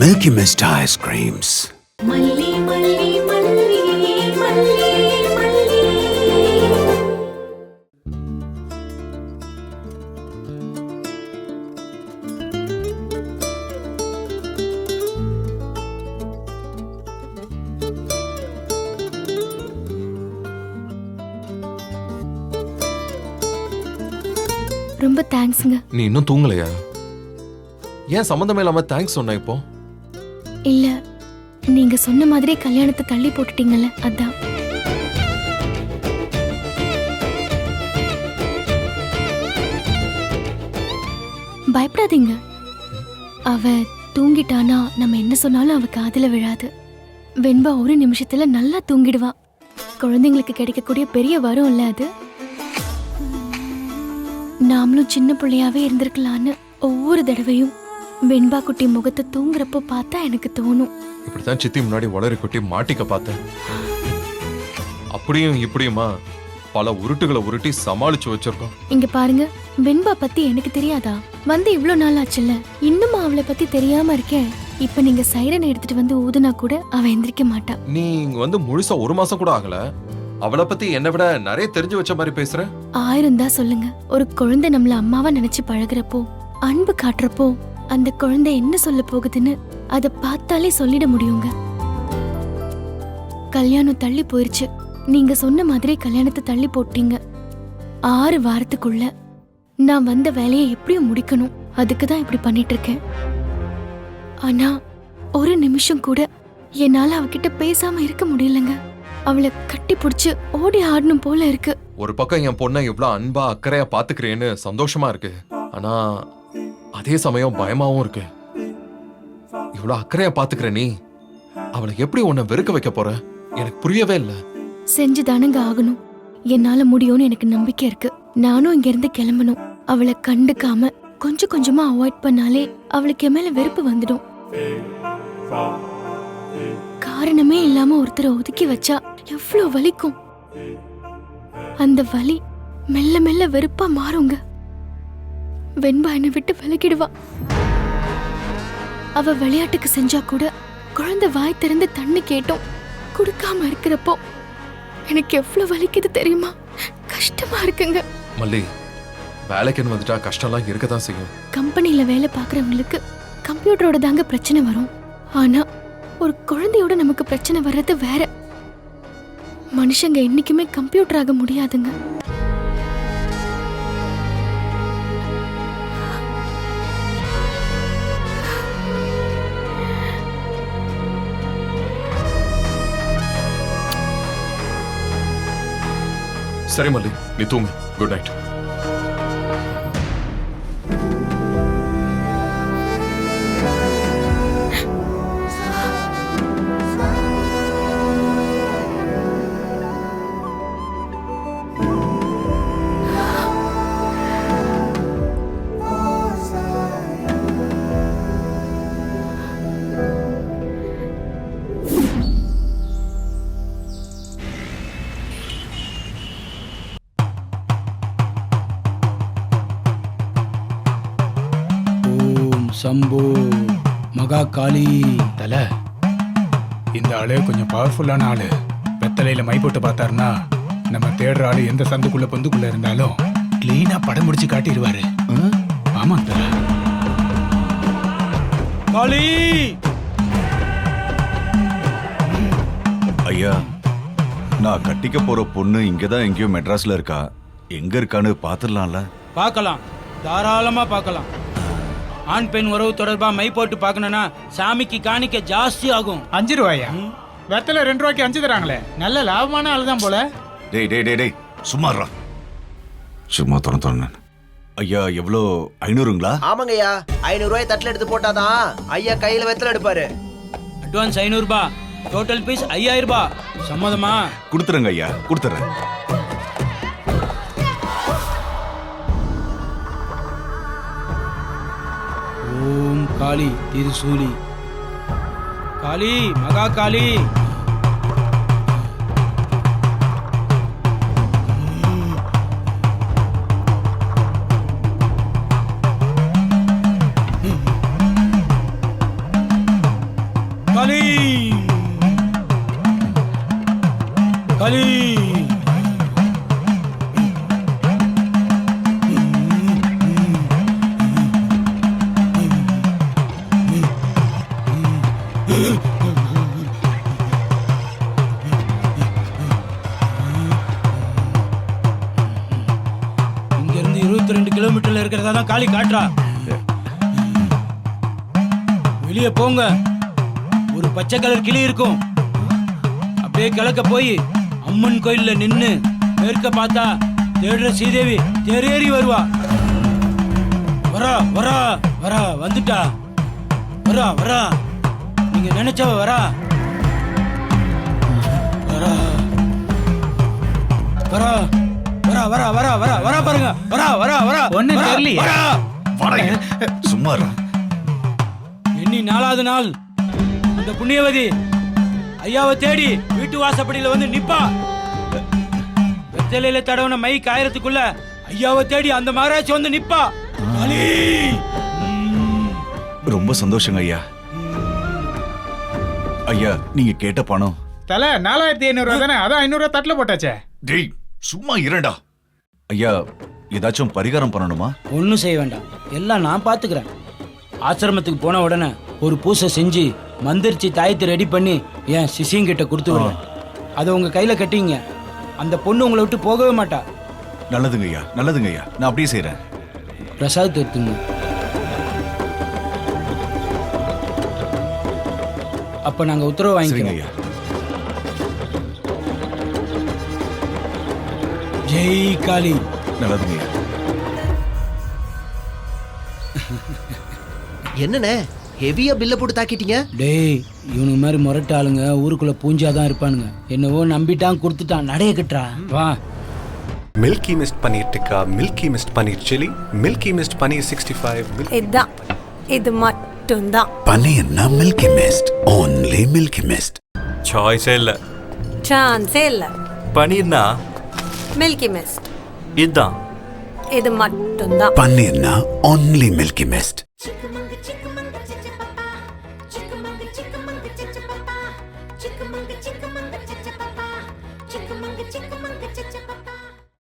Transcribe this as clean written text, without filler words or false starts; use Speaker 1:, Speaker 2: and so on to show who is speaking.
Speaker 1: Milky Mist ice creams.
Speaker 2: மல்லி மல்லி மல்லி மல்லி மல்லி.
Speaker 3: ரொம்ப தேங்க்ஸ்ங்க.
Speaker 4: நீ இன்னும் தூங்கலையா? ஏன் சம்பந்தமே இல்லாம தேங்க்ஸ் சொன்ன இப்போ?
Speaker 3: இல்ல, நீங்க சொன்ன மாதிரி கல்யாணத்தை தள்ளி போட்டுட்டீங்கல்ல, அதான். பயப்படாதீங்க. அவ தூங்கிட்டானா நம்ம என்ன சொன்னாலும் அவ காதுல விழாது. வெண்பா ஒரு நிமிஷத்துல நல்லா தூங்கிடுவா. குழந்தைங்களுக்கு கிடைக்கக்கூடிய பெரிய வரம் இல்ல அது. நாமளும் சின்ன பிள்ளையாவே இருந்திருக்கலான்னு ஒவ்வொரு தடவையும் வெண்பா குட்டி முகத்தை தூங்குறப்போ பார்த்தா எனக்கு தோணும்.
Speaker 4: இப்படித்தான் சித்தி முன்னாடி வளரி குட்டி மாட்டிக்க பார்த்தேன். அப்படியும் இப்படியுமா பல உருட்டுகளை உருட்டி சமாளிச்சு வச்சிருக்கோம்.
Speaker 3: இங்க பாருங்க, வெண்பா பத்தி எனக்கு தெரியாதா? வந்து இவ்ளோ நாள் ஆச்சுல்ல, இன்னும் அவளை பத்தி தெரியாம இருக்கேன். இப்ப நீங்க சைரனை எடுத்துட்டு வந்து ஊதுனா கூட அவ எந்திரிக்க மாட்டா.
Speaker 4: நீ இங்க வந்து முழுசா 1 மாசம் கூட ஆகல, அவளை பத்தி என்னை விட நிறைய தெரிஞ்சு வச்ச மாதிரி பேசுற.
Speaker 3: 1000 தான் சொல்லுங்க. ஒரு குழந்தை நம்மள அம்மாவா நினைச்சு பழகுறப்போ, அன்பு காட்டுறப்போ, அந்த குழந்தை என்ன சொல்ல போகுதுன்னு அத பார்த்தாலே சொல்லிட முடியுங்க. கல்யாணம் தள்ளி போயிருச்சு. நீங்க சொன்ன மாதிரி கல்யாணத்தை தள்ளி போட்டீங்க. 6 வாரத்துக்குள்ள நான் வந்த வேலையை எப்படியும் முடிக்கணும். அதுக்கு தான் இப்படி பண்ணிட்டு இருக்கேன். ஆனா ஒரு நிமிஷம் கூட என்னால அவகிட்ட பேசாம இருக்க முடியலங்க. அவளை கட்டி பிடிச்சு ஓடி ஆடணும் போல இருக்கு.
Speaker 4: ஒரு பக்கம் என் பொண்ணை இவ்வளவு அன்பா அக்கறையா பாத்துக்கிறேன்னு சந்தோஷமா இருக்கு. ஆனா அதே சமயம் பயமாவும் இருக்கு. இவ்வளவு அக்கறையா பாத்துக்கிற நீ அவளை எப்படி உன்னை வெறுக்க வைக்க போற? எனக்கு புரியவே இல்ல.
Speaker 3: செஞ்சுதானுங்க ஆகணும். என்னால முடியும்னு எனக்கு நம்பிக்கை இருக்கு. நானும் இங்க இருந்து கிளம்பணும். அவளை கண்டுக்காம கொஞ்சம் கொஞ்சமா அவாய்ட் பண்ணாலே அவளுக்கு என் மேல வெறுப்பு வந்துடும். காரணமே இல்லாம ஒருத்தரை ஒதுக்கி வச்சா எவ்வளவு வலிக்கும். அந்த வலி மெல்ல மெல்ல வெறுப்பா மாறுங்க. வெண்பா என்னை விட்டு விலகிடுவா. அவ விளையாட்டுக்கு செஞ்சா கூட குழந்தை வாய் திறந்து தண்ணி கேட்டோம் குடுக்காம இருக்கிறப்போ எனக்கு எவ்வளவு வலிக்குது தெரியுமா? கஷ்டமா இருக்குங்க.
Speaker 4: மல்லி, வேலைக்குன்னு வந்துட்டா கஷ்டம்லாம் இருக்கதான் செய்யும்.
Speaker 3: கம்பெனில வேலை பாக்குறவங்களுக்கு கம்ப்யூட்டரோட தாங்க பிரச்சனை வரும். ஆனா ஒரு குழந்தையோட நமக்கு பிரச்சனை வர்றது வேற. மனுஷங்க என்னைக்குமே கம்ப்யூட்டர் ஆக முடியாதுங்க.
Speaker 4: சரி மல்லி, நீ தூங்கு. Good night.
Speaker 5: சம்போ மகா காளி.
Speaker 6: தல, இந்த ஆளு கொஞ்சம் பவர்ஃபுல்லான ஆளு. வெத்தலையில மை போட்டு பார்த்தாருன்னா நம்ம தேடுற ஆளு எந்த சந்துக்குள்ள பொந்துக்குள்ள இருந்தாலும் கிளீனா படம் முடிச்சு காட்டிடுவாரு. ஆமா தல. காளி
Speaker 7: ஐயா, நான் கட்டிக்க போற பொண்ணு இங்கதான் எங்கேயோ மெட்ராஸ்ல இருக்கா. எங்க இருக்கான்னு பாத்துடலாம்ல?
Speaker 5: பார்க்கலாம், தாராளமா பார்க்கலாம். ஆண் பெண் உறவு தொடர்பா மை போட்டு பார்க்கணும்னா சாமிக்கு காணிக்க ஜாஸ்தி ஆகும்.
Speaker 6: 5 ரூபாயா? வெத்தலை 2 ரூபாய்க்கு 5 தராங்களே, நல்ல லாபமான ஆளுதான் போல.
Speaker 7: டேய் டேய் டேய் டேய், சும்மாறா. சும்மா தோண. ஐயா, எவ்வளோ? 500ங்களா?
Speaker 8: ஆமாங்க ஐயா, 500 ரூபாய் தட்டில் எடுத்து போட்டாதான் ஐயா கையில வெத்தலை எடுப்பாரு.
Speaker 5: அட்வான்ஸ் 500 ரூபாய், டோட்டல் பீஸ் 5000 ரூபாய். சம்மதமா?
Speaker 7: கொடுத்துறேங்க ஐயா, கொடுத்துறேன்.
Speaker 5: ஓம் காளி திருசூலி. காளி மகா காளி. தான் காளி காட்டுறா. வெளியே போங்க. ஒரு பச்சை கலர் கிளி இருக்கும். அப்படியே கிழக்க போய் அம்மன் கோயில்ல நின்னு மேற்க பார்த்தா தேடுற ஸ்ரீதேவி தேரேறி வருவா. வரா வரா வரா வந்துட்டா. வரா வரா நீங்க நினைச்சவ வரா. வரா வரா வரா வரா வரா வரா வரா பாருங்க. வரா வரா வரா
Speaker 6: ஒண்ணும்
Speaker 5: வரா,
Speaker 6: தெரியலையே.
Speaker 5: வரா.
Speaker 7: வாடா சும்மா இருடா.
Speaker 5: எண்ணி 4வது நாள் அந்த புண்ணியவதி ஐயாவை தேடி வீட்டு வாசப்படியில வந்து நிப்பா. வெத்தலையில தடவன மை காயறதுக்குள்ள ஐயாவை தேடி அந்த மகாராஜ் வந்து நிப்பா. காளி!
Speaker 7: ரொம்ப சந்தோஷங்க ஐயா. ஐயா நீங்க கேட்ட பணம்.
Speaker 6: தலை 4500 தானே, அதான் 500 தட்டுல போட்டாச்சே.
Speaker 7: டேய் சும்மா இருடா. ஐயா ஏதாச்சும் பரிகாரம் பண்ணணுமா?
Speaker 5: ஒன்றும் செய்ய வேண்டாம், எல்லாம் நான் பார்த்துக்கிறேன். ஆசிரமத்துக்கு போன உடனே ஒரு பூசை செஞ்சு மந்திரிச்சு தாயத்தை ரெடி பண்ணி என் சிசியங்கிட்ட கொடுத்து விடுவேன். அதை உங்க கையில கட்டிங்க. அந்த பொண்ணு உங்களை விட்டு போகவே மாட்டா.
Speaker 7: நல்லதுங்க ஐயா, நல்லதுங்க ஐயா, நான் அப்படியே செய்றேன்.
Speaker 5: பிரசாத் எடுத்துங்க. அப்ப நாங்க உத்தரவு
Speaker 7: சரிங்க
Speaker 5: வாங்கிக்கிறோம்.
Speaker 7: ஐயா.
Speaker 5: ஜெய் காளி.
Speaker 7: நல்லதுங்க ஐயா.
Speaker 8: என்னண்ணே ஹெவியா பில்ல போட்டு தாக்கிட்டீங்க?
Speaker 5: டேய் இவனுக்கு மாதிரி முரட்டு ஆளுங்க ஊருக்குள்ள பூஞ்சாதான் இருப்பானுங்க. என்னவோ நம்பிட்டான் கொடுத்துட்டான், நடைய கட்டுறா. வா.
Speaker 1: Milky Mist Paneer Tikka, Milky Mist Paneer Chili, Milky Mist Paneer 65.
Speaker 9: இதுதான், இது மட்டும்தான்.
Speaker 1: Paneerna Milky Mist. Only Milky Mist.
Speaker 10: சாய்ஸே இல்லை.
Speaker 9: சான்ஸே இல்ல.
Speaker 10: பன்னீர்னா
Speaker 9: மில்கி மிஸ்ட்,
Speaker 10: இதுதான்.
Speaker 9: இது மட்டும்தான்.
Speaker 1: Paneerna only Milky Mist.